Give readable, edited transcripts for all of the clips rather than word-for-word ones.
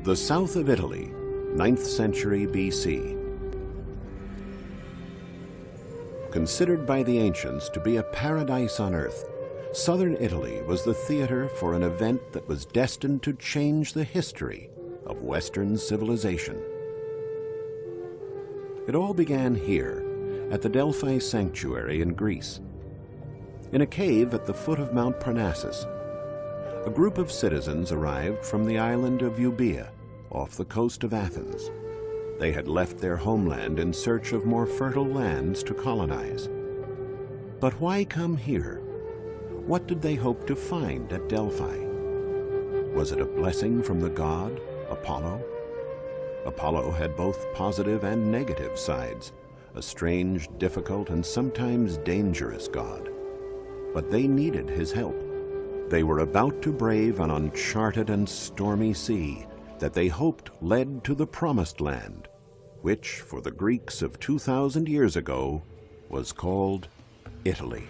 The south of Italy, 9th century BC. Considered by the ancients to be a paradise on earth, southern Italy was the theater for an event that was destined to change the history of Western civilization. It all began here, at the Delphi Sanctuary in Greece. In a cave at the foot of Mount Parnassus, a group of citizens arrived from the island of Euboea, off the coast of Athens. They had left their homeland in search of more fertile lands to colonize. But why come here? What did they hope to find at Delphi? Was it a blessing from the god, Apollo? Apollo had both positive and negative sides, a strange, difficult, and sometimes dangerous god. But they needed his help. They were about to brave an uncharted and stormy sea that they hoped led to the Promised Land, which, for the Greeks of 2,000 years ago, was called Italy.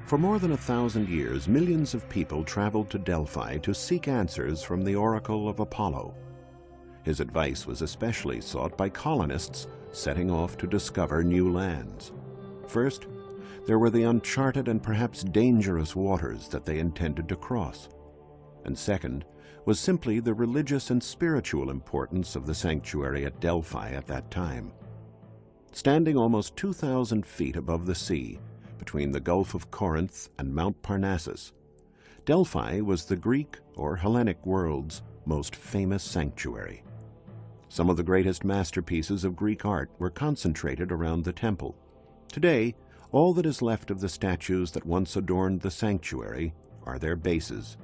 For more than 1,000 years, millions of people traveled to Delphi to seek answers from the oracle of Apollo. His advice was especially sought by colonists setting off to discover new lands. First, there were the uncharted and perhaps dangerous waters that they intended to cross. And second was simply the religious and spiritual importance of the sanctuary at Delphi at that time. Standing almost 2,000 feet above the sea, between the Gulf of Corinth and Mount Parnassus, Delphi was the Greek or Hellenic world's most famous sanctuary. Some of the greatest masterpieces of Greek art were concentrated around the temple. Today, all that is left of the statues that once adorned the sanctuary are their bases.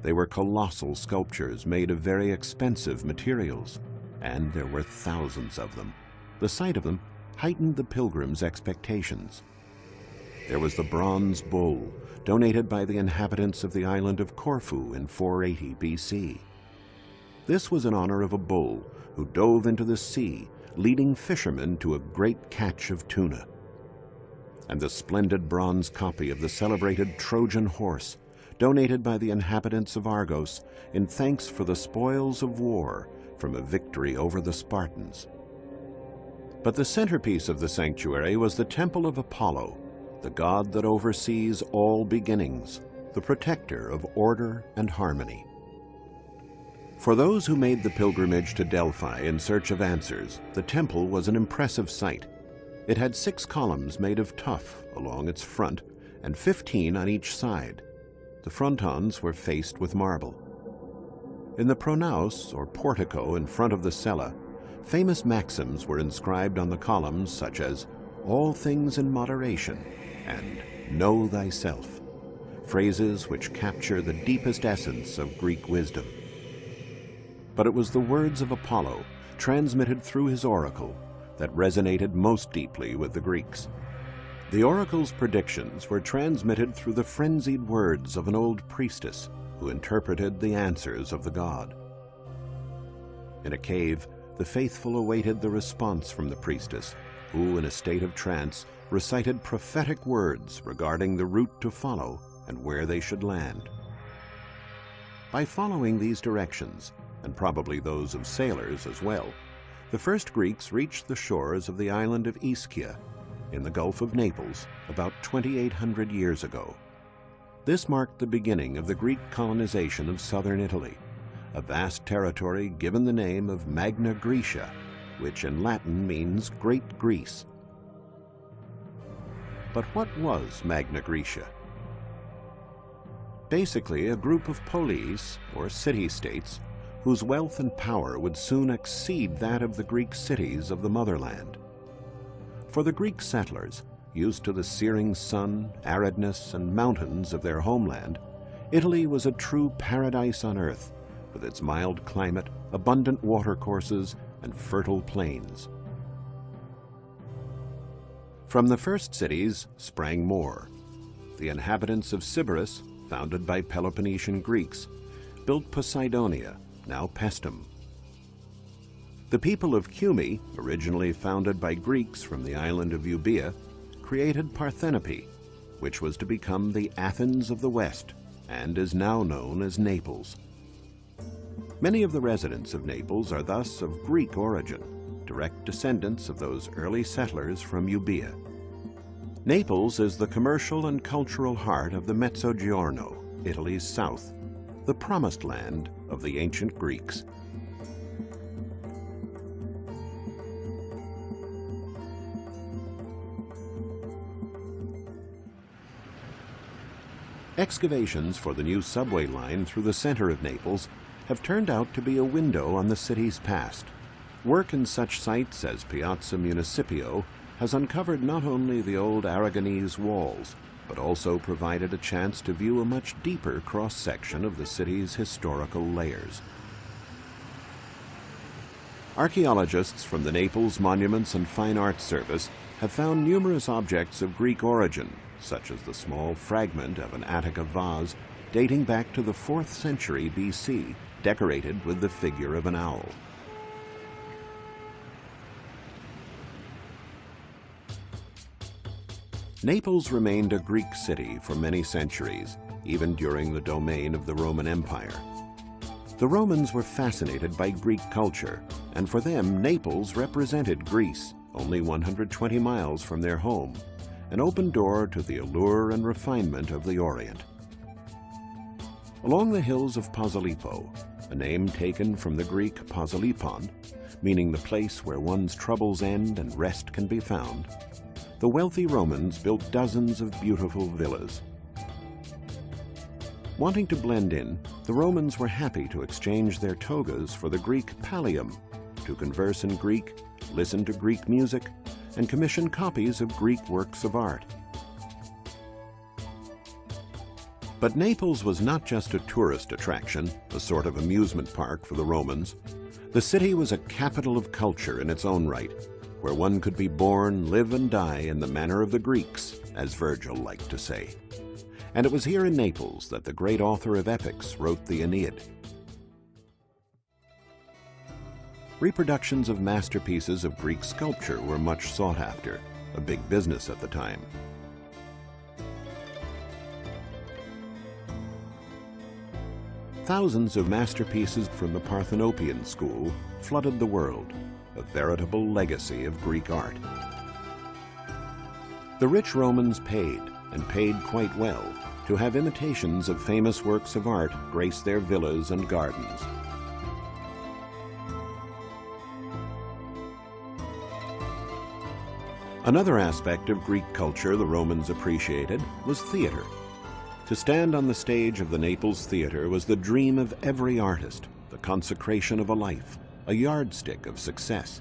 They were colossal sculptures made of very expensive materials, and there were thousands of them. The sight of them heightened the pilgrims' expectations. There was the bronze bull, donated by the inhabitants of the island of Corfu in 480 BC. This was in honor of a bull who dove into the sea, leading fishermen to a great catch of tuna. And the splendid bronze copy of the celebrated Trojan horse, donated by the inhabitants of Argos in thanks for the spoils of war from a victory over the Spartans. But the centerpiece of the sanctuary was the Temple of Apollo, the god that oversees all beginnings, the protector of order and harmony. For those who made the pilgrimage to Delphi in search of answers, the temple was an impressive sight. It had 6 columns made of tuff along its front and 15 on each side. The frontons were faced with marble. In the pronaos, or portico in front of the cella, famous maxims were inscribed on the columns such as, "All things in moderation," and "Know thyself," phrases which capture the deepest essence of Greek wisdom. But it was the words of Apollo, transmitted through his oracle, that resonated most deeply with the Greeks. The oracle's predictions were transmitted through the frenzied words of an old priestess who interpreted the answers of the god. In a cave, the faithful awaited the response from the priestess, who, in a state of trance, recited prophetic words regarding the route to follow and where they should land. By following these directions, and probably those of sailors as well, the first Greeks reached the shores of the island of Ischia in the Gulf of Naples about 2,800 years ago. This marked the beginning of the Greek colonization of southern Italy, a vast territory given the name of Magna Graecia, which in Latin means Great Greece. But what was Magna Graecia? Basically, a group of polis, or city-states, whose wealth and power would soon exceed that of the Greek cities of the motherland. For the Greek settlers, used to the searing sun, aridness, and mountains of their homeland, Italy was a true paradise on earth, with its mild climate, abundant watercourses, and fertile plains. From the first cities sprang more. The inhabitants of Sybaris, founded by Peloponnesian Greeks, built Poseidonia, now Paestum. The people of Cumae, originally founded by Greeks from the island of Euboea, created Parthenope, which was to become the Athens of the West and is now known as Naples. Many of the residents of Naples are thus of Greek origin, direct descendants of those early settlers from Euboea. Naples is the commercial and cultural heart of the Mezzogiorno, Italy's south, the promised land of the ancient Greeks. Excavations for the new subway line through the center of Naples have turned out to be a window on the city's past. Work in such sites as Piazza Municipio has uncovered not only the old Aragonese walls, but also provided a chance to view a much deeper cross-section of the city's historical layers. Archaeologists from the Naples Monuments and Fine Arts Service have found numerous objects of Greek origin, such as the small fragment of an Attica vase dating back to the 4th century BC, decorated with the figure of an owl. Naples remained a Greek city for many centuries, even during the domain of the Roman Empire. The Romans were fascinated by Greek culture, and for them Naples represented Greece, only 120 miles from their home, an open door to the allure and refinement of the Orient. Along the hills of Posillipo, a name taken from the Greek Posilipon, meaning the place where one's troubles end and rest can be found, the wealthy Romans built dozens of beautiful villas. Wanting to blend in, the Romans were happy to exchange their togas for the Greek pallium, to converse in Greek, listen to Greek music, and commission copies of Greek works of art. But Naples was not just a tourist attraction, a sort of amusement park for the Romans. The city was a capital of culture in its own right, where one could be born, live, and die in the manner of the Greeks, as Virgil liked to say. And it was here in Naples that the great author of epics wrote the Aeneid. Reproductions of masterpieces of Greek sculpture were much sought after, a big business at the time. Thousands of masterpieces from the Parthenopean school flooded the world, a veritable legacy of Greek art. The rich Romans paid, and paid quite well, to have imitations of famous works of art grace their villas and gardens. Another aspect of Greek culture the Romans appreciated was theater. To stand on the stage of the Naples Theater was the dream of every artist, the consecration of a life, a yardstick of success.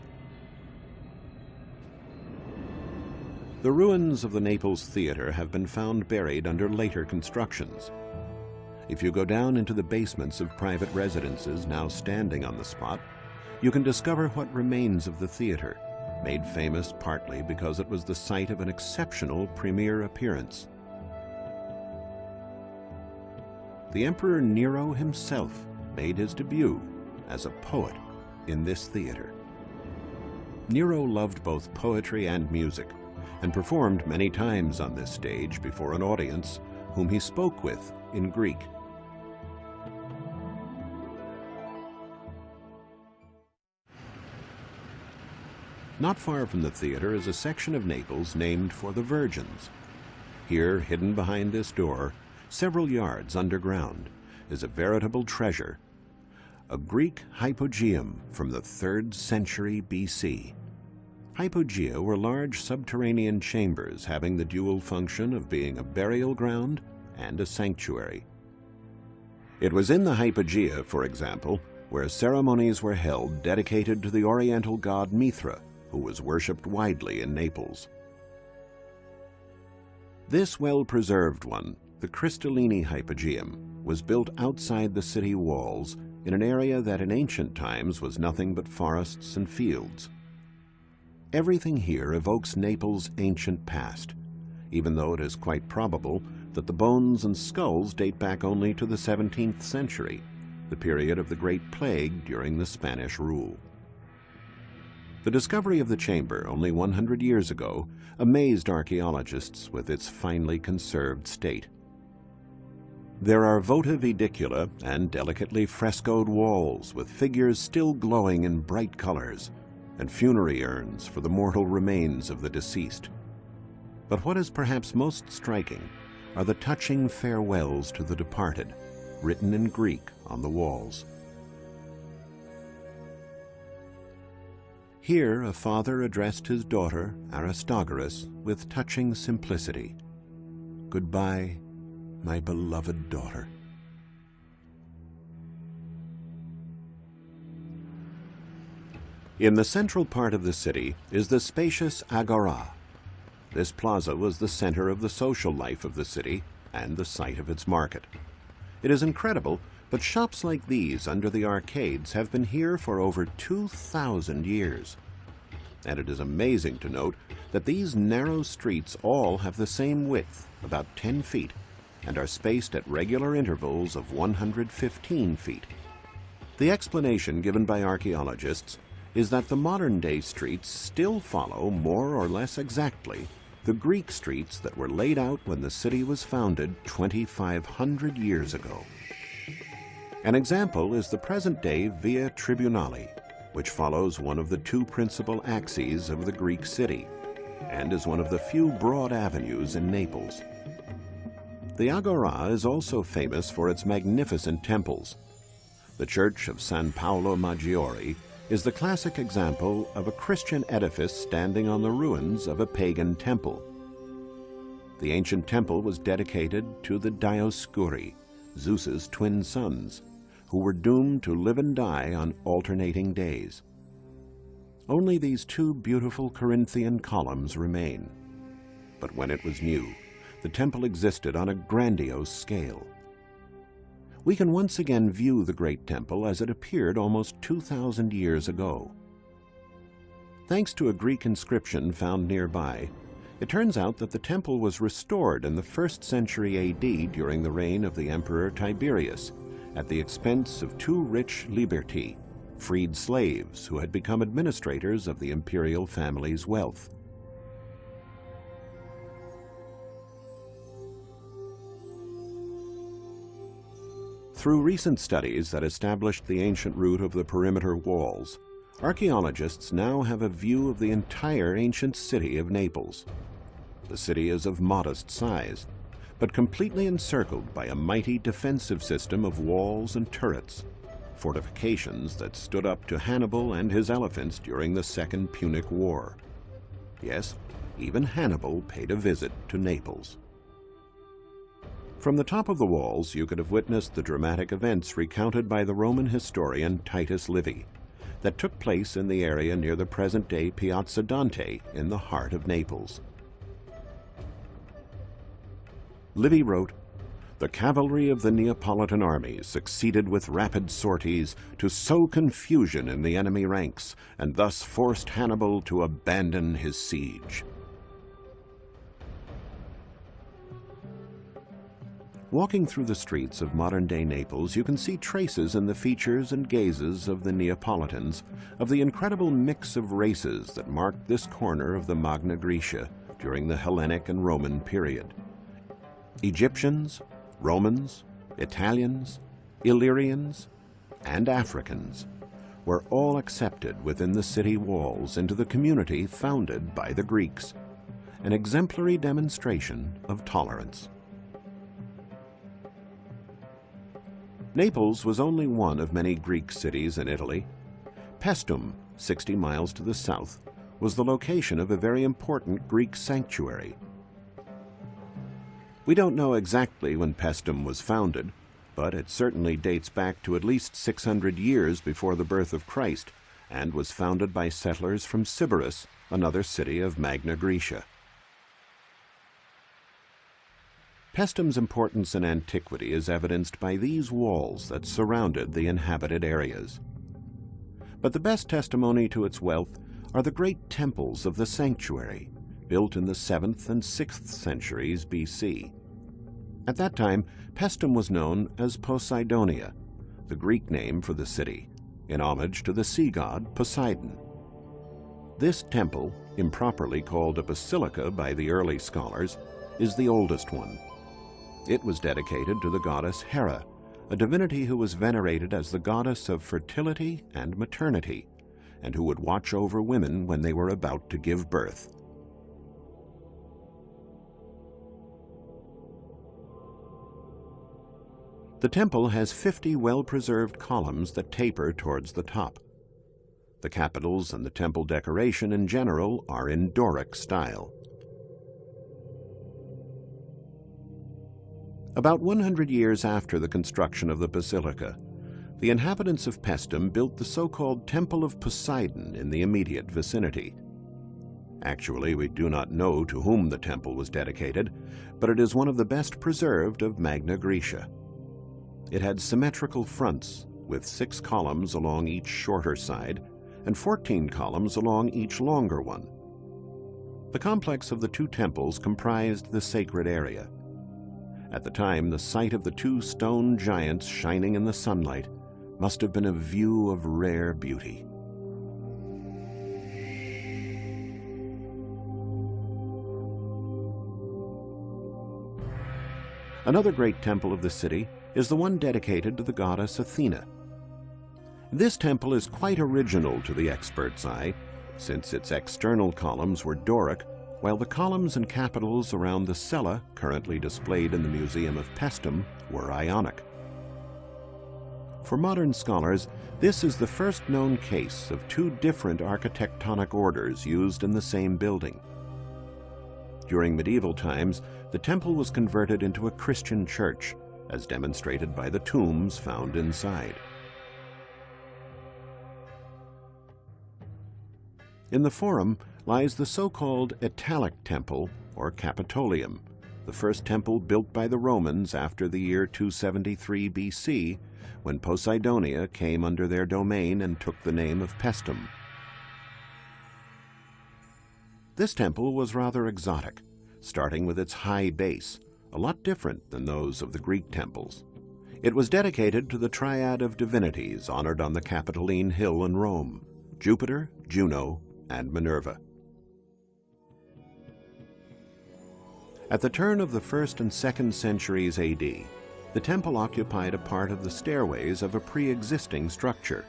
The ruins of the Naples Theater have been found buried under later constructions. If you go down into the basements of private residences now standing on the spot, you can discover what remains of the theater, made famous partly because it was the site of an exceptional premiere appearance. The Emperor Nero himself made his debut as a poet in this theater. Nero loved both poetry and music, and performed many times on this stage before an audience whom he spoke with in Greek. Not far from the theater is a section of Naples named for the Virgins. Here, hidden behind this door, several yards underground, is a veritable treasure, a Greek hypogeum from the 3rd century BC. Hypogea were large subterranean chambers having the dual function of being a burial ground and a sanctuary. It was in the hypogea, for example, where ceremonies were held dedicated to the oriental god Mithra, who was worshipped widely in Naples. This well-preserved one, the Crystallini Hypogeum, was built outside the city walls in an area that in ancient times was nothing but forests and fields. Everything here evokes Naples' ancient past, even though it is quite probable that the bones and skulls date back only to the 17th century, the period of the Great Plague during the Spanish rule. The discovery of the chamber only 100 years ago amazed archaeologists with its finely conserved state. There are votive edicula and delicately frescoed walls with figures still glowing in bright colors, and funerary urns for the mortal remains of the deceased. But what is perhaps most striking are the touching farewells to the departed, written in Greek on the walls. Here a father addressed his daughter, Aristogoras, with touching simplicity. "Goodbye, my beloved daughter." In the central part of the city is the spacious Agora. This plaza was the center of the social life of the city and the site of its market. It is incredible, but shops like these under the arcades have been here for over 2,000 years. And it is amazing to note that these narrow streets all have the same width, about 10 feet, and are spaced at regular intervals of 115 feet. The explanation given by archaeologists is that the modern-day streets still follow more or less exactly the Greek streets that were laid out when the city was founded 2,500 years ago. An example is the present-day Via Tribunali, which follows one of the two principal axes of the Greek city, and is one of the few broad avenues in Naples. The Agora is also famous for its magnificent temples. The Church of San Paolo Maggiore is the classic example of a Christian edifice standing on the ruins of a pagan temple. The ancient temple was dedicated to the Dioscuri, Zeus's twin sons, who were doomed to live and die on alternating days. Only these two beautiful Corinthian columns remain. But when it was new, the temple existed on a grandiose scale. We can once again view the great temple as it appeared almost 2,000 years ago. Thanks to a Greek inscription found nearby, it turns out that the temple was restored in the 1st century AD during the reign of the Emperor Tiberius, at the expense of two rich liberti, freed slaves who had become administrators of the imperial family's wealth. Through recent studies that established the ancient route of the perimeter walls, archaeologists now have a view of the entire ancient city of Naples. The city is of modest size, but completely encircled by a mighty defensive system of walls and turrets, fortifications that stood up to Hannibal and his elephants during the Second Punic War. Yes, even Hannibal paid a visit to Naples. From the top of the walls, you could have witnessed the dramatic events recounted by the Roman historian Titus Livy that took place in the area near the present-day Piazza Dante in the heart of Naples. Livy wrote, "The cavalry of the Neapolitan army succeeded with rapid sorties to sow confusion in the enemy ranks, and thus forced Hannibal to abandon his siege." Walking through the streets of modern-day Naples, you can see traces in the features and gazes of the Neapolitans of the incredible mix of races that marked this corner of the Magna Graecia during the Hellenic and Roman period. Egyptians, Romans, Italians, Illyrians, and Africans were all accepted within the city walls into the community founded by the Greeks, an exemplary demonstration of tolerance. Naples was only one of many Greek cities in Italy. Paestum, 60 miles to the south, was the location of a very important Greek sanctuary. We don't know exactly when Paestum was founded, but it certainly dates back to at least 600 years before the birth of Christ and was founded by settlers from Sybaris, another city of Magna Graecia. Paestum's importance in antiquity is evidenced by these walls that surrounded the inhabited areas. But the best testimony to its wealth are the great temples of the sanctuary, built in the 7th and 6th centuries BC. At that time, Paestum was known as Poseidonia, the Greek name for the city, in homage to the sea god Poseidon. This temple, improperly called a basilica by the early scholars, is the oldest one. It was dedicated to the goddess Hera, a divinity who was venerated as the goddess of fertility and maternity, and who would watch over women when they were about to give birth. The temple has 50 well-preserved columns that taper towards the top. The capitals and the temple decoration in general are in Doric style. About 100 years after the construction of the basilica, the inhabitants of Paestum built the so-called Temple of Poseidon in the immediate vicinity. Actually, we do not know to whom the temple was dedicated, but it is one of the best preserved of Magna Graecia. It had symmetrical fronts, with 6 columns along each shorter side and 14 columns along each longer one. The complex of the 2 temples comprised the sacred area. At the time, the sight of the 2 stone giants shining in the sunlight must have been a view of rare beauty. Another great temple of the city is the one dedicated to the goddess Athena. This temple is quite original to the expert's eye, since its external columns were Doric, while the columns and capitals around the cella, currently displayed in the Museum of Paestum, were Ionic. For modern scholars, this is the first known case of 2 different architectonic orders used in the same building. During medieval times, the temple was converted into a Christian church, as demonstrated by the tombs found inside. In the Forum lies the so-called Italic Temple, or Capitolium, the first temple built by the Romans after the year 273 BC, when Poseidonia came under their domain and took the name of Paestum. This temple was rather exotic, starting with its high base, a lot different than those of the Greek temples. It was dedicated to the triad of divinities honored on the Capitoline Hill in Rome: Jupiter, Juno, and Minerva. At the turn of the 1st and 2nd centuries AD, the temple occupied a part of the stairways of a pre-existing structure,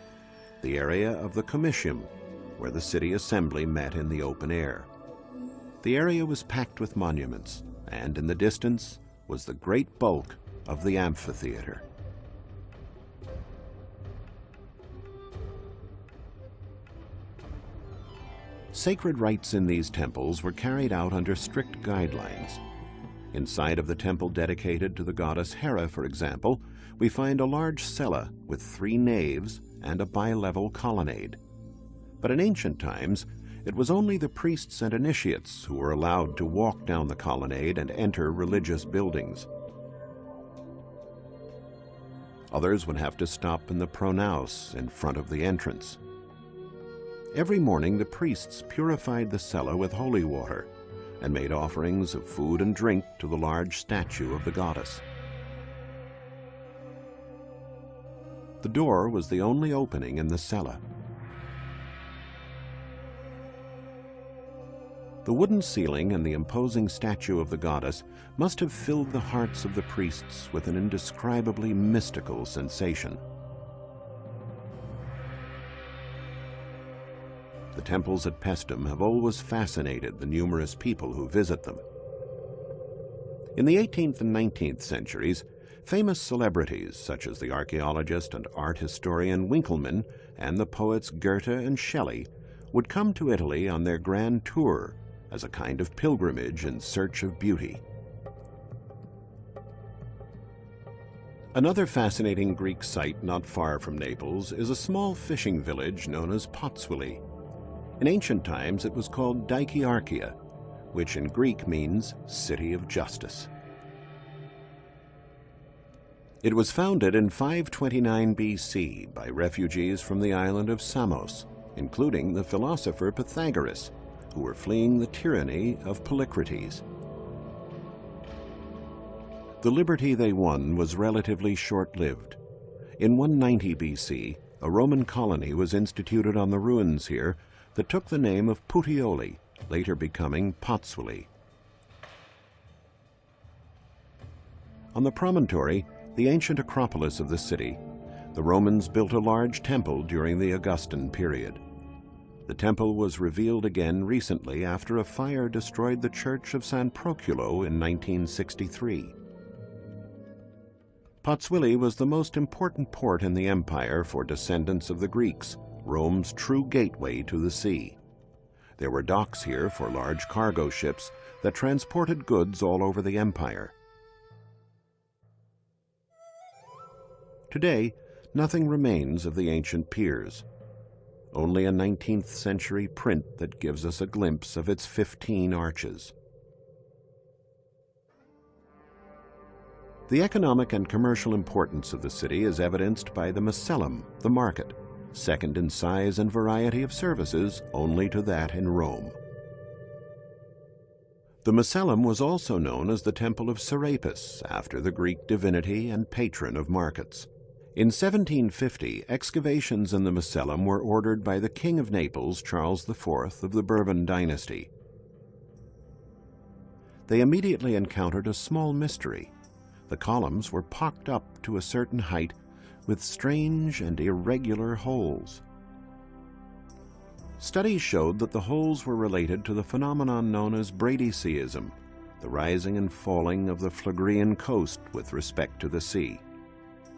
the area of the Comitium, where the city assembly met in the open air. The area was packed with monuments, and in the distance was the great bulk of the amphitheater. Sacred rites in these temples were carried out under strict guidelines. Inside of the temple dedicated to the goddess Hera, for example, we find a large cella with 3 naves and a bi-level colonnade. But in ancient times, it was only the priests and initiates who were allowed to walk down the colonnade and enter religious buildings. Others would have to stop in the pronaos in front of the entrance. Every morning the priests purified the cella with holy water and made offerings of food and drink to the large statue of the goddess. The door was the only opening in the cella. The wooden ceiling and the imposing statue of the goddess must have filled the hearts of the priests with an indescribably mystical sensation. The temples at Paestum have always fascinated the numerous people who visit them. In the 18th and 19th centuries, famous celebrities such as the archaeologist and art historian Winckelmann and the poets Goethe and Shelley would come to Italy on their grand tour as a kind of pilgrimage in search of beauty. Another fascinating Greek site not far from Naples is a small fishing village known as Potswili. In ancient times it was called Dikyarchia, which in Greek means City of Justice. It was founded in 529 BC by refugees from the island of Samos, including the philosopher Pythagoras, who were fleeing the tyranny of Polycrates. The liberty they won was relatively short-lived. In 190 BC, a Roman colony was instituted on the ruins here that took the name of Puteoli, later becoming Pozzuoli. On the promontory, the ancient acropolis of the city, the Romans built a large temple during the Augustan period. The temple was revealed again recently after a fire destroyed the church of San Proculo in 1963. Pozzuoli was the most important port in the empire for descendants of the Greeks, Rome's true gateway to the sea. There were docks here for large cargo ships that transported goods all over the empire. Today, nothing remains of the ancient piers. Only a 19th century print that gives us a glimpse of its 15 arches. The economic and commercial importance of the city is evidenced by the Macellum, the market, second in size and variety of services only to that in Rome. The Macellum was also known as the Temple of Serapis, after the Greek divinity and patron of markets. In 1750, excavations in the Macellum were ordered by the King of Naples, Charles IV of the Bourbon dynasty. They immediately encountered a small mystery. The columns were pocked up to a certain height with strange and irregular holes. Studies showed that the holes were related to the phenomenon known as Bradyseism, the rising and falling of the Phlegrean coast with respect to the sea.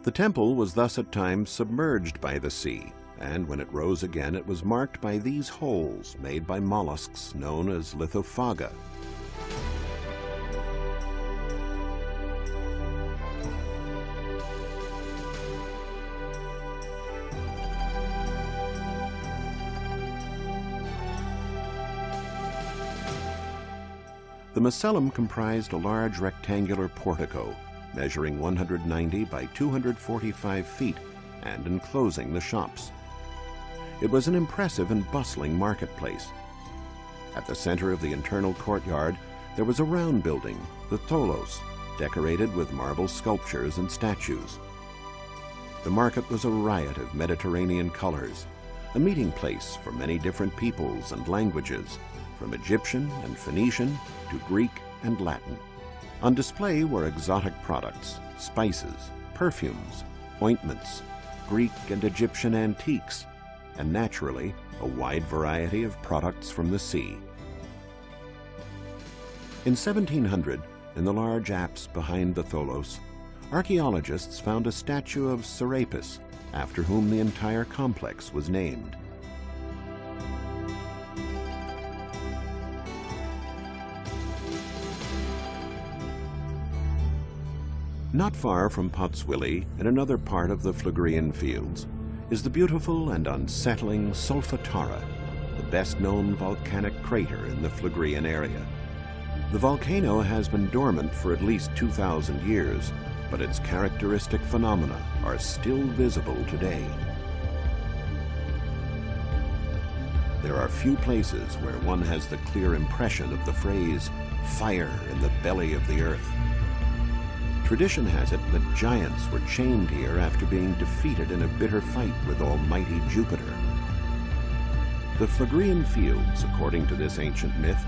The temple was thus at times submerged by the sea, and when it rose again it was marked by these holes made by mollusks known as lithophaga. The Macellum comprised a large rectangular portico, measuring 190 by 245 feet and enclosing the shops. It was an impressive and bustling marketplace. At the center of the internal courtyard, there was a round building, the Tholos, decorated with marble sculptures and statues. The market was a riot of Mediterranean colors, a meeting place for many different peoples and languages, from Egyptian and Phoenician to Greek and Latin. On display were exotic products, spices, perfumes, ointments, Greek and Egyptian antiques, and naturally, a wide variety of products from the sea. In 1700, in the large apse behind the Tholos, archaeologists found a statue of Serapis, after whom the entire complex was named. Not far from Pozzuoli, in another part of the Phlegrean fields, is the beautiful and unsettling Solfatara, the best-known volcanic crater in the Phlegrean area. The volcano has been dormant for at least 2,000 years, but its characteristic phenomena are still visible today. There are few places where one has the clear impression of the phrase, "fire in the belly of the earth." Tradition has it that giants were chained here after being defeated in a bitter fight with almighty Jupiter. The Phlegrean fields, according to this ancient myth,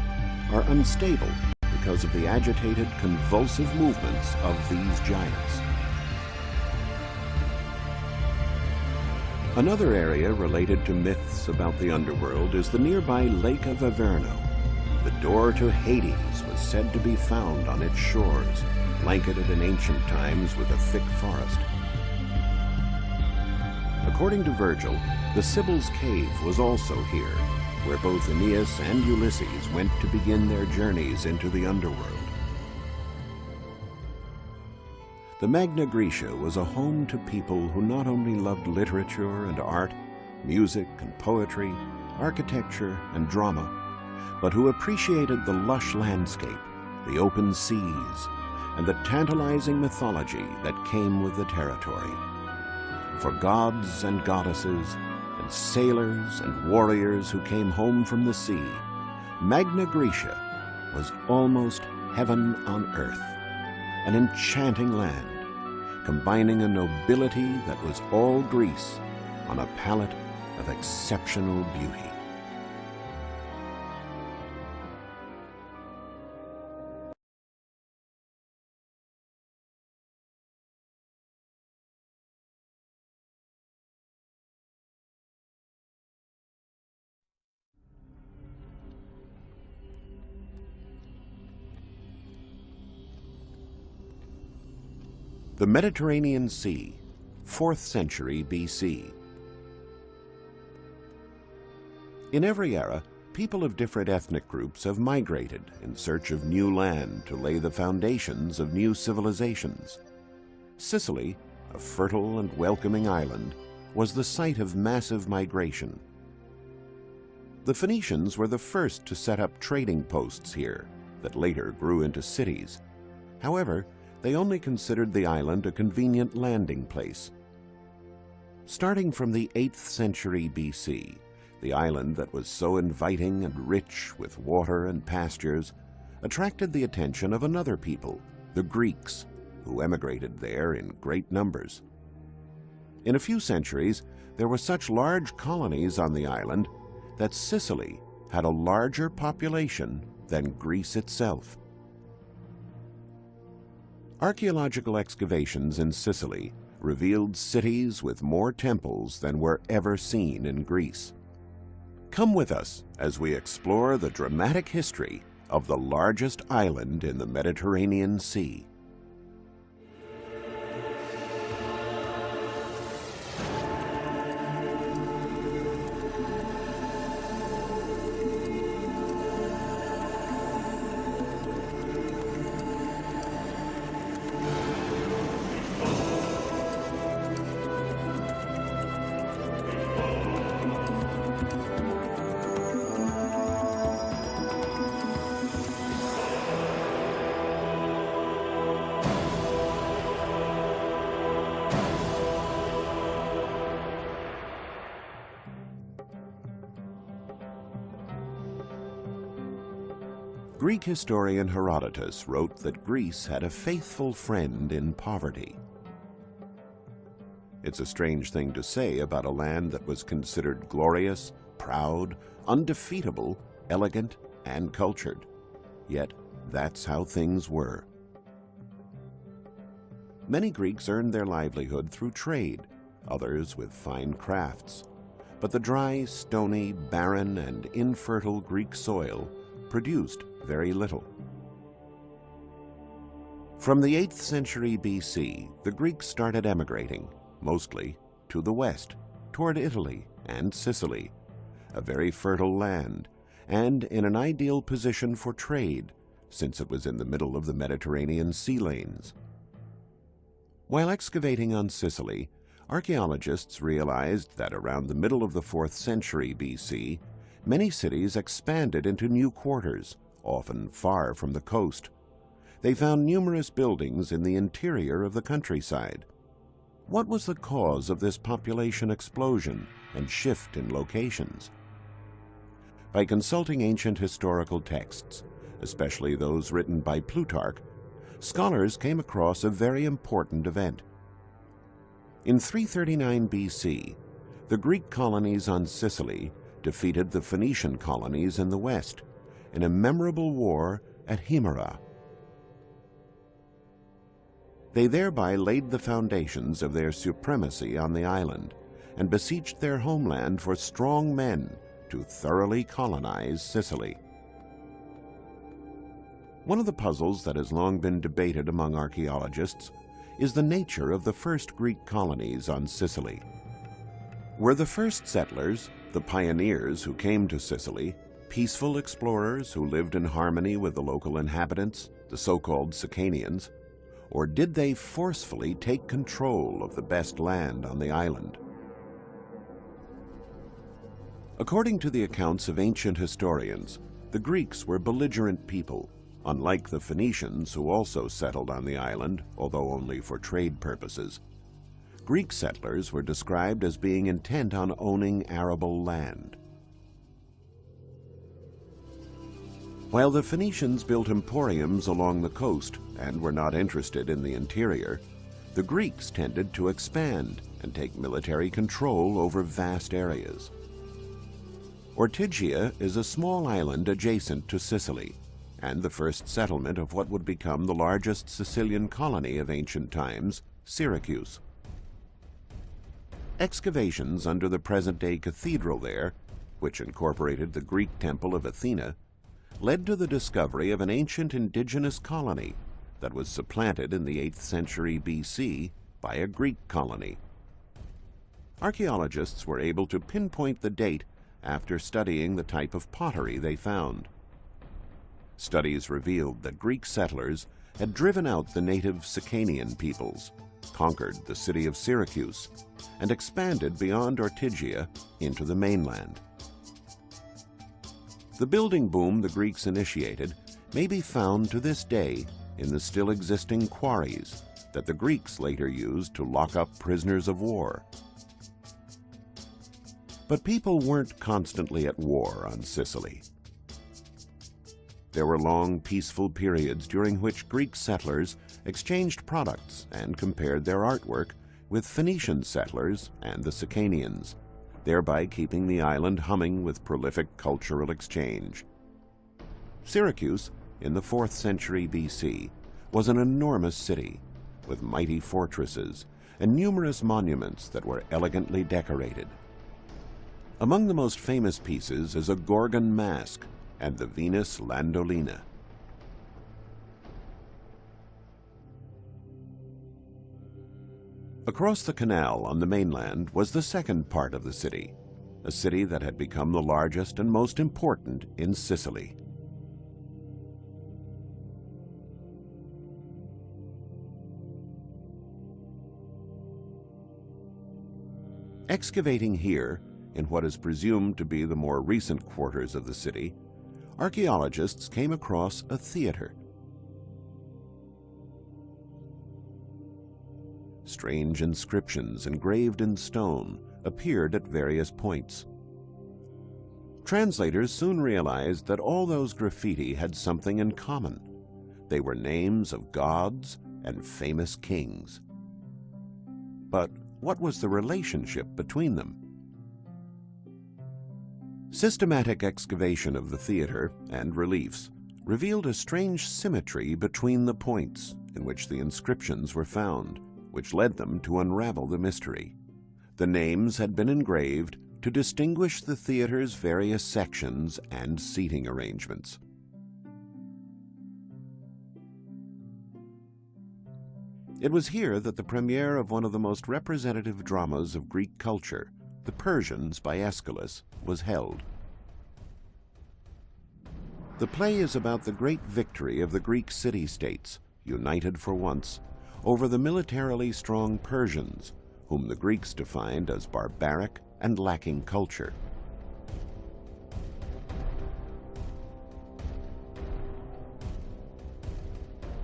are unstable because of the agitated, convulsive movements of these giants. Another area related to myths about the underworld is the nearby Lake of Averno. The door to Hades was said to be found on its shores, blanketed in ancient times with a thick forest. According to Virgil, the Sibyl's Cave was also here, where both Aeneas and Ulysses went to begin their journeys into the underworld. The Magna Graecia was a home to people who not only loved literature and art, music and poetry, architecture and drama, but who appreciated the lush landscape, the open seas, and the tantalizing mythology that came with the territory. For gods and goddesses, and sailors and warriors who came home from the sea, Magna Graecia was almost heaven on earth, an enchanting land, combining a nobility that was all Greece on a palette of exceptional beauty. The Mediterranean Sea, 4th century BC. In every era, people of different ethnic groups have migrated in search of new land to lay the foundations of new civilizations. Sicily, a fertile and welcoming island, was the site of massive migration. The Phoenicians were the first to set up trading posts here that later grew into cities. However, they only considered the island a convenient landing place. Starting from the 8th century BC, the island that was so inviting and rich with water and pastures attracted the attention of another people, the Greeks, who emigrated there in great numbers. In a few centuries, there were such large colonies on the island that Sicily had a larger population than Greece itself. Archaeological excavations in Sicily revealed cities with more temples than were ever seen in Greece. Come with us as we explore the dramatic history of the largest island in the Mediterranean Sea. Greek historian Herodotus wrote that Greece had a faithful friend in poverty. It's a strange thing to say about a land that was considered glorious, proud, undefeatable, elegant, and cultured. Yet, that's how things were. Many Greeks earned their livelihood through trade, others with fine crafts. But the dry, stony, barren, and infertile Greek soil produced very little. From the 8th century BC, the Greeks started emigrating, mostly to the west, toward Italy and Sicily, a very fertile land, and in an ideal position for trade, since it was in the middle of the Mediterranean sea lanes. While excavating on Sicily, archaeologists realized that around the middle of the 4th century BC, many cities expanded into new quarters, often far from the coast. They found numerous buildings in the interior of the countryside. What was the cause of this population explosion and shift in locations? By consulting ancient historical texts, especially those written by Plutarch, scholars came across a very important event. In 339 BC, the Greek colonies on Sicily defeated the Phoenician colonies in the west in a memorable war at Himera. They thereby laid the foundations of their supremacy on the island and beseeched their homeland for strong men to thoroughly colonize Sicily. One of the puzzles that has long been debated among archaeologists is the nature of the first Greek colonies on Sicily. Were the first settlers, the pioneers who came to Sicily, peaceful explorers who lived in harmony with the local inhabitants, the so-called Sicanians, or did they forcefully take control of the best land on the island? According to the accounts of ancient historians, the Greeks were belligerent people, Unlike the Phoenicians, who also settled on the island, although only for trade purposes, Greek settlers were described as being intent on owning arable land. While the Phoenicians built emporiums along the coast and were not interested in the interior, the Greeks tended to expand and take military control over vast areas. Ortygia is a small island adjacent to Sicily, and the first settlement of what would become the largest Sicilian colony of ancient times, Syracuse. Excavations under the present-day cathedral there, which incorporated the Greek temple of Athena, led to the discovery of an ancient indigenous colony that was supplanted in the 8th century BC by a Greek colony. Archaeologists were able to pinpoint the date after studying the type of pottery they found. Studies revealed that Greek settlers had driven out the native Sicanian peoples, conquered the city of Syracuse, and expanded beyond Ortygia into the mainland. The building boom the Greeks initiated may be found to this day in the still existing quarries that the Greeks later used to lock up prisoners of war. But people weren't constantly at war on Sicily. There were long, peaceful periods during which Greek settlers exchanged products and compared their artwork with Phoenician settlers and the Sicanians, thereby keeping the island humming with prolific cultural exchange. Syracuse, in the 4th century BC, was an enormous city with mighty fortresses and numerous monuments that were elegantly decorated. Among the most famous pieces is a Gorgon mask and the Venus Landolina. Across the canal on the mainland was the second part of the city, a city that had become the largest and most important in Sicily. Excavating here, in what is presumed to be the more recent quarters of the city, archaeologists came across a theater. Strange inscriptions engraved in stone appeared at various points. Translators soon realized that all those graffiti had something in common. They were names of gods and famous kings. But what was the relationship between them? Systematic excavation of the theater and reliefs revealed a strange symmetry between the points in which the inscriptions were found, which led them to unravel the mystery. The names had been engraved to distinguish the theater's various sections and seating arrangements. It was here that the premiere of one of the most representative dramas of Greek culture, The Persians by Aeschylus, was held. The play is about the great victory of the Greek city-states, united for once, over the militarily strong Persians, whom the Greeks defined as barbaric and lacking culture.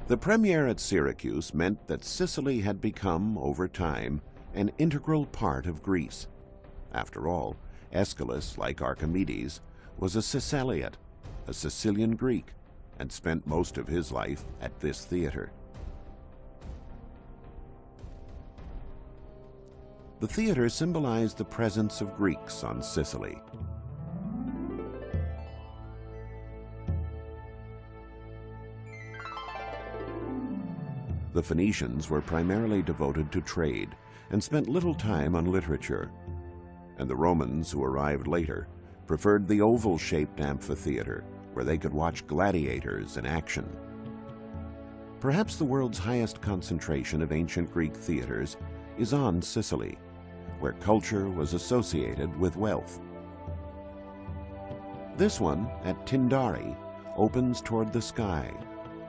The premiere at Syracuse meant that Sicily had become, over time, an integral part of Greece. After all, Aeschylus, like Archimedes, was a Siciliot, a Sicilian Greek, and spent most of his life at this theater. The theater symbolized the presence of Greeks on Sicily. The Phoenicians were primarily devoted to trade and spent little time on literature, and the Romans, who arrived later, preferred the oval-shaped amphitheater where they could watch gladiators in action. Perhaps the world's highest concentration of ancient Greek theaters is on Sicily, where culture was associated with wealth. This one, at Tindari, opens toward the sky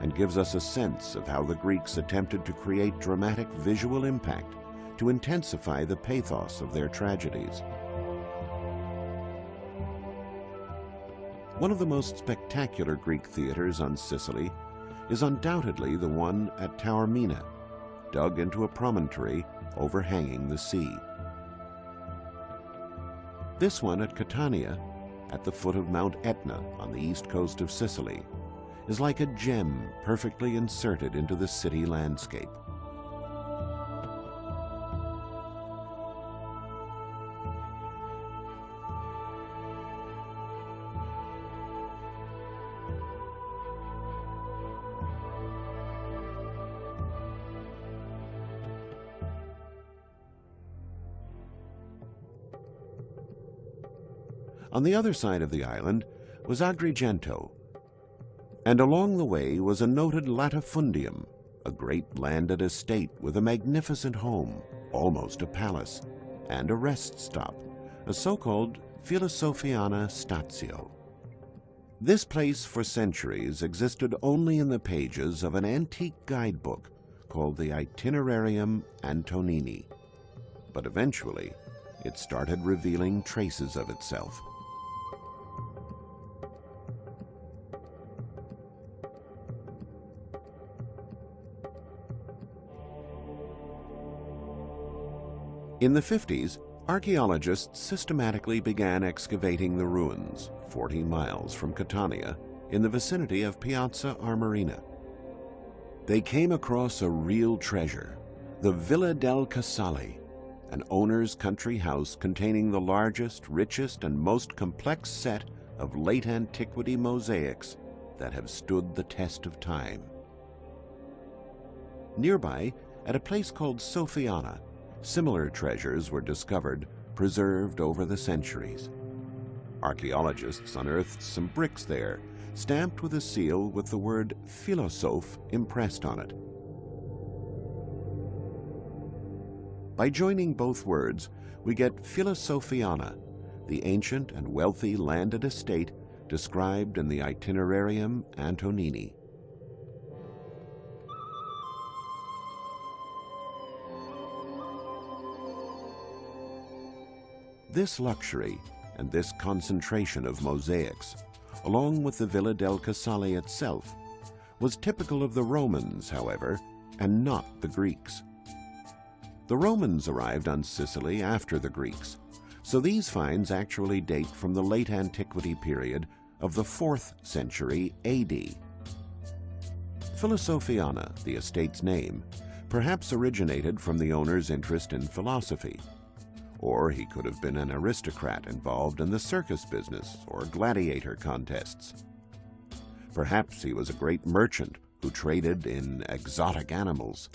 and gives us a sense of how the Greeks attempted to create dramatic visual impact to intensify the pathos of their tragedies. One of the most spectacular Greek theaters on Sicily is undoubtedly the one at Taormina, dug into a promontory overhanging the sea. This one at Catania, at the foot of Mount Etna on the east coast of Sicily, is like a gem perfectly inserted into the city landscape. On the other side of the island was Agrigento, and along the way was a noted latifundium, a great landed estate with a magnificent home, almost a palace, and a rest stop, a so-called Filosofiana Statio. This place for centuries existed only in the pages of an antique guidebook called the Itinerarium Antonini, but eventually it started revealing traces of itself. In the 50s, archaeologists systematically began excavating the ruins 40 miles from Catania in the vicinity of Piazza Armerina. They came across a real treasure, the Villa del Casale, an owner's country house containing the largest, richest, and most complex set of late antiquity mosaics that have stood the test of time. Nearby, at a place called Sofiana, similar treasures were discovered, preserved over the centuries. Archaeologists unearthed some bricks there, stamped with a seal with the word philosophe impressed on it. By joining both words, we get Filosofiana, the ancient and wealthy landed estate described in the Itinerarium Antonini. This luxury and this concentration of mosaics, along with the Villa del Casale itself, was typical of the Romans, however, and not the Greeks. The Romans arrived on Sicily after the Greeks, so these finds actually date from the late antiquity period of the 4th century AD. Filosofiana, the estate's name, perhaps originated from the owner's interest in philosophy. Or he could have been an aristocrat involved in the circus business or gladiator contests. Perhaps he was a great merchant who traded in exotic animals.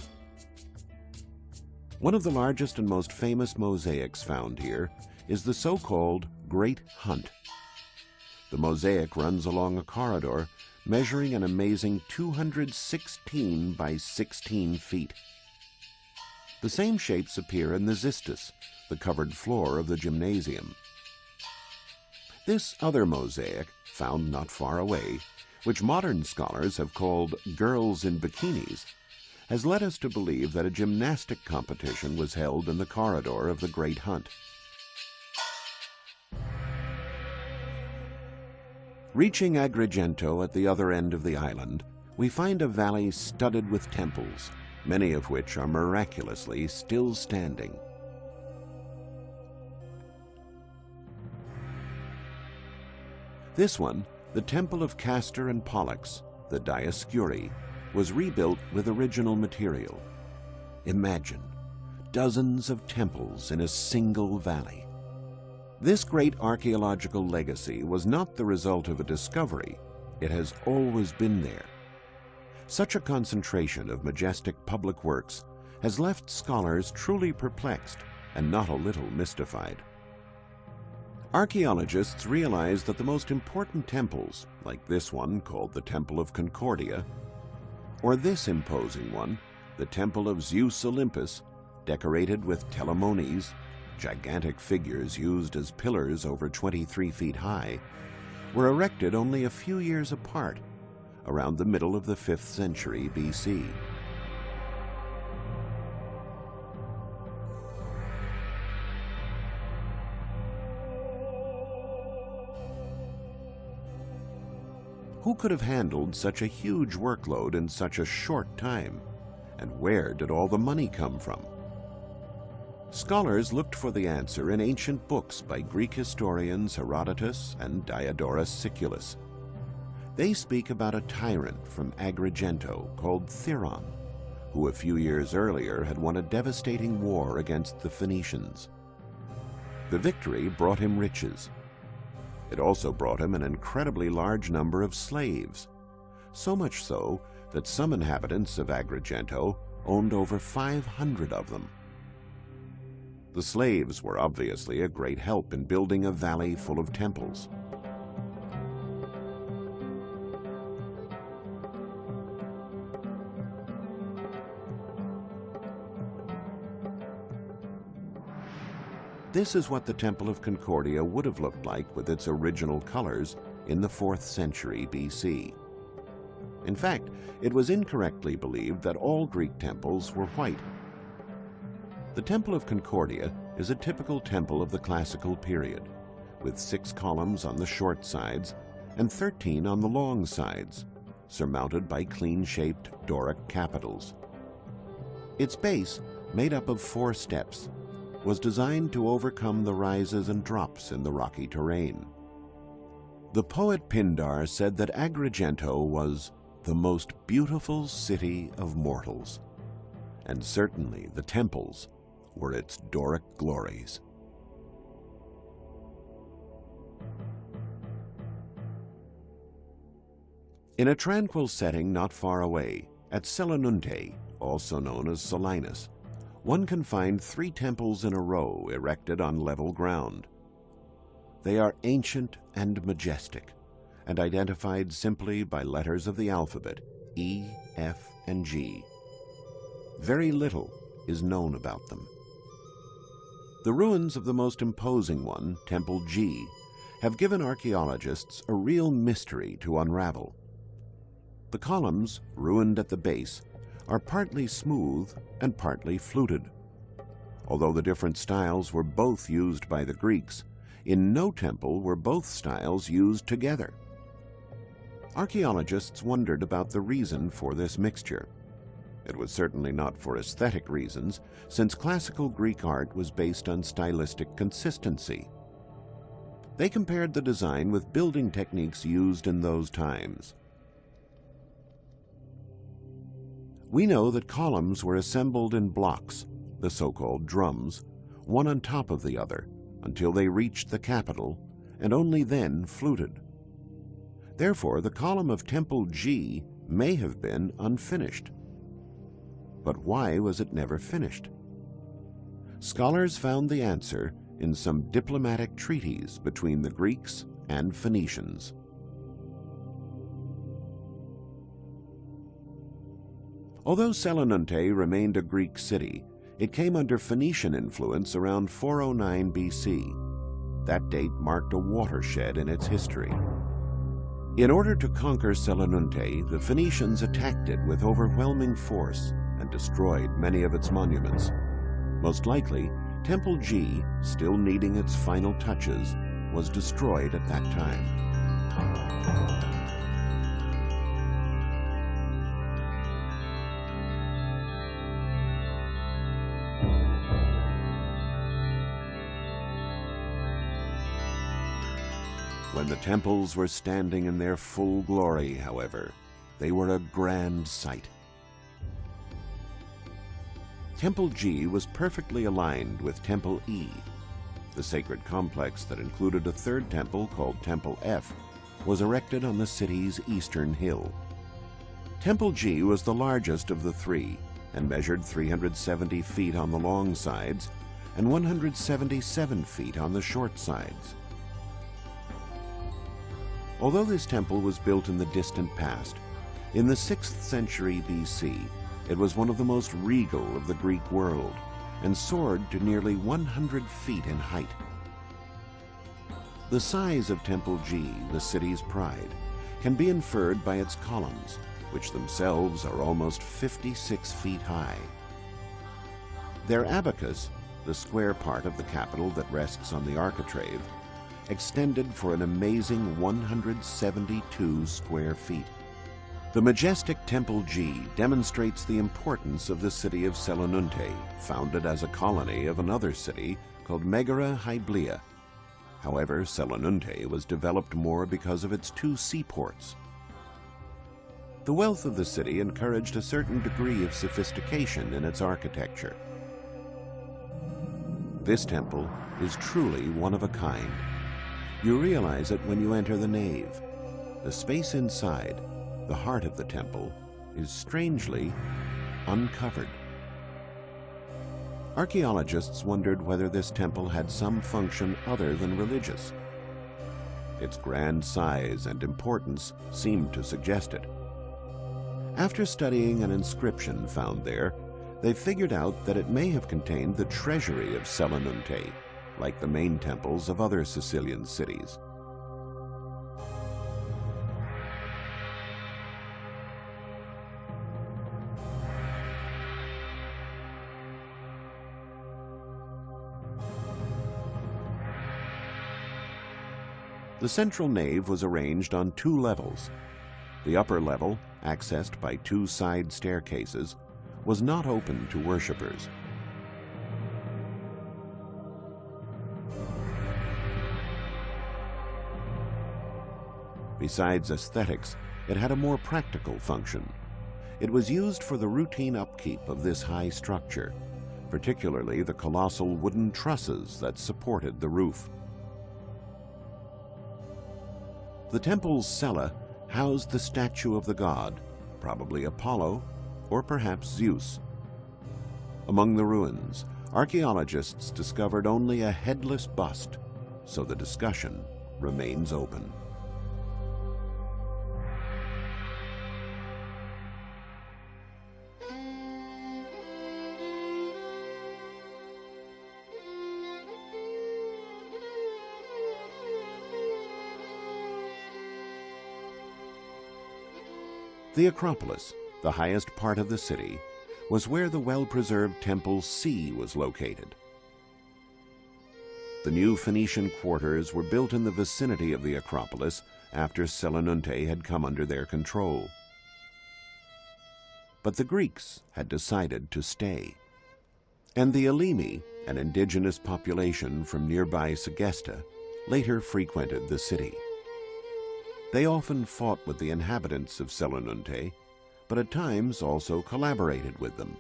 One of the largest and most famous mosaics found here is the so-called Great Hunt. The mosaic runs along a corridor measuring an amazing 216 by 16 feet. The same shapes appear in the xystus, the covered floor of the gymnasium. This other mosaic, found not far away, which modern scholars have called Girls in Bikinis, has led us to believe that a gymnastic competition was held in the corridor of the Great Hunt. Reaching Agrigento at the other end of the island, we find a valley studded with temples, many of which are miraculously still standing. This one, the Temple of Castor and Pollux, the Dioscuri, was rebuilt with original material. Imagine, dozens of temples in a single valley. This great archaeological legacy was not the result of a discovery. It has always been there. Such a concentration of majestic public works has left scholars truly perplexed and not a little mystified. Archaeologists realize that the most important temples, like this one called the Temple of Concordia, or this imposing one, the Temple of Zeus Olympus, decorated with telemones, gigantic figures used as pillars over 23 feet high, were erected only a few years apart, around the middle of the 5th century BC. who could have handled such a huge workload in such a short time? And where did all the money come from? Scholars looked for the answer in ancient books by Greek historians Herodotus and Diodorus Siculus. They speak about a tyrant from Agrigento called Theron, who a few years earlier had won a devastating war against the Phoenicians. The victory brought him riches. It also brought him an incredibly large number of slaves, so much so that some inhabitants of Agrigento owned over 500 of them. The slaves were obviously a great help in building a valley full of temples. This is what the Temple of Concordia would have looked like with its original colors in the 4th century BC. In fact, it was incorrectly believed that all Greek temples were white. The Temple of Concordia is a typical temple of the classical period, with 6 columns on the short sides and 13 on the long sides, surmounted by clean-shaped Doric capitals. Its base, made up of 4 steps, was designed to overcome the rises and drops in the rocky terrain. The poet Pindar said that Agrigento was the most beautiful city of mortals, and certainly the temples were its Doric glories. In a tranquil setting not far away, at Selinunte, also known as Selinus, one can find 3 temples in a row erected on level ground. They are ancient and majestic, and identified simply by letters of the alphabet, E, F, and G. Very little is known about them. The ruins of the most imposing one, Temple G, have given archaeologists a real mystery to unravel. The columns, ruined at the base, are partly smooth and partly fluted. Although the different styles were both used by the Greeks, in no temple were both styles used together. Archaeologists wondered about the reason for this mixture. It was certainly not for aesthetic reasons, since classical Greek art was based on stylistic consistency. They compared the design with building techniques used in those times. We know that columns were assembled in blocks, the so-called drums, one on top of the other, until they reached the capital, and only then fluted. Therefore, the column of Temple G may have been unfinished. But why was it never finished? Scholars found the answer in some diplomatic treaties between the Greeks and Phoenicians. Although Selinunte remained a Greek city, it came under Phoenician influence around 409 BC. That date marked a watershed in its history. In order to conquer Selinunte, the Phoenicians attacked it with overwhelming force and destroyed many of its monuments. Most likely, Temple G, still needing its final touches, was destroyed at that time. When the temples were standing in their full glory, however, they were a grand sight. Temple G was perfectly aligned with Temple E. The sacred complex that included a 3rd temple called Temple F was erected on the city's eastern hill. Temple G was the largest of the 3 and measured 370 feet on the long sides and 177 feet on the short sides. Although this temple was built in the distant past, in the 6th century BC, it was one of the most regal of the Greek world and soared to nearly 100 feet in height. The size of Temple G, the city's pride, can be inferred by its columns, which themselves are almost 56 feet high. Their abacus, the square part of the capital that rests on the architrave, extended for an amazing 172 square feet. The majestic Temple G demonstrates the importance of the city of Selinunte, founded as a colony of another city called Megara Hyblia. However, Selinunte was developed more because of its two seaports. The wealth of the city encouraged a certain degree of sophistication in its architecture. This temple is truly one of a kind. You realize it when you enter the nave. The space inside, the heart of the temple, is strangely uncovered. Archaeologists wondered whether this temple had some function other than religious. Its grand size and importance seemed to suggest it. After studying an inscription found there, they figured out that it may have contained the treasury of Selinunte, like the main temples of other Sicilian cities. The central nave was arranged on two levels. The upper level, accessed by two side staircases, was not open to worshippers. Besides aesthetics, it had a more practical function. It was used for the routine upkeep of this high structure, particularly the colossal wooden trusses that supported the roof. The temple's cella housed the statue of the god, probably Apollo or perhaps Zeus. Among the ruins, archaeologists discovered only a headless bust, so the discussion remains open. The Acropolis, the highest part of the city, was where the well-preserved Temple C was located. The new Phoenician quarters were built in the vicinity of the Acropolis after Selinunte had come under their control. But the Greeks had decided to stay, and the Elemi, an indigenous population from nearby Segesta, later frequented the city. They often fought with the inhabitants of Selinunte, but at times also collaborated with them.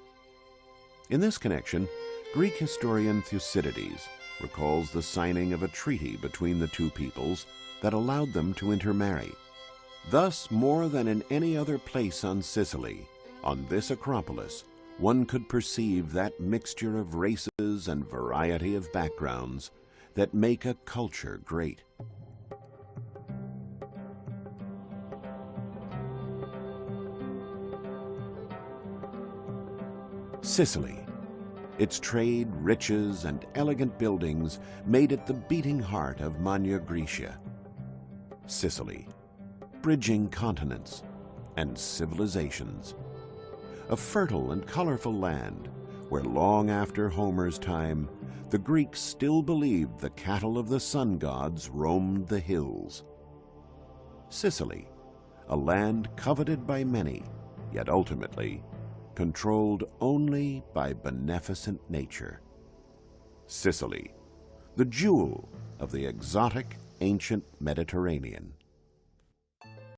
In this connection, Greek historian Thucydides recalls the signing of a treaty between the two peoples that allowed them to intermarry. Thus, more than in any other place on Sicily, on this Acropolis, one could perceive that mixture of races and variety of backgrounds that make a culture great. Sicily. Its trade, riches, and elegant buildings made it the beating heart of Magna Graecia. Sicily, bridging continents and civilizations. A fertile and colorful land where long after Homer's time, the Greeks still believed the cattle of the sun gods roamed the hills. Sicily, a land coveted by many, yet ultimately controlled only by beneficent nature. Sicily, the jewel of the exotic ancient Mediterranean.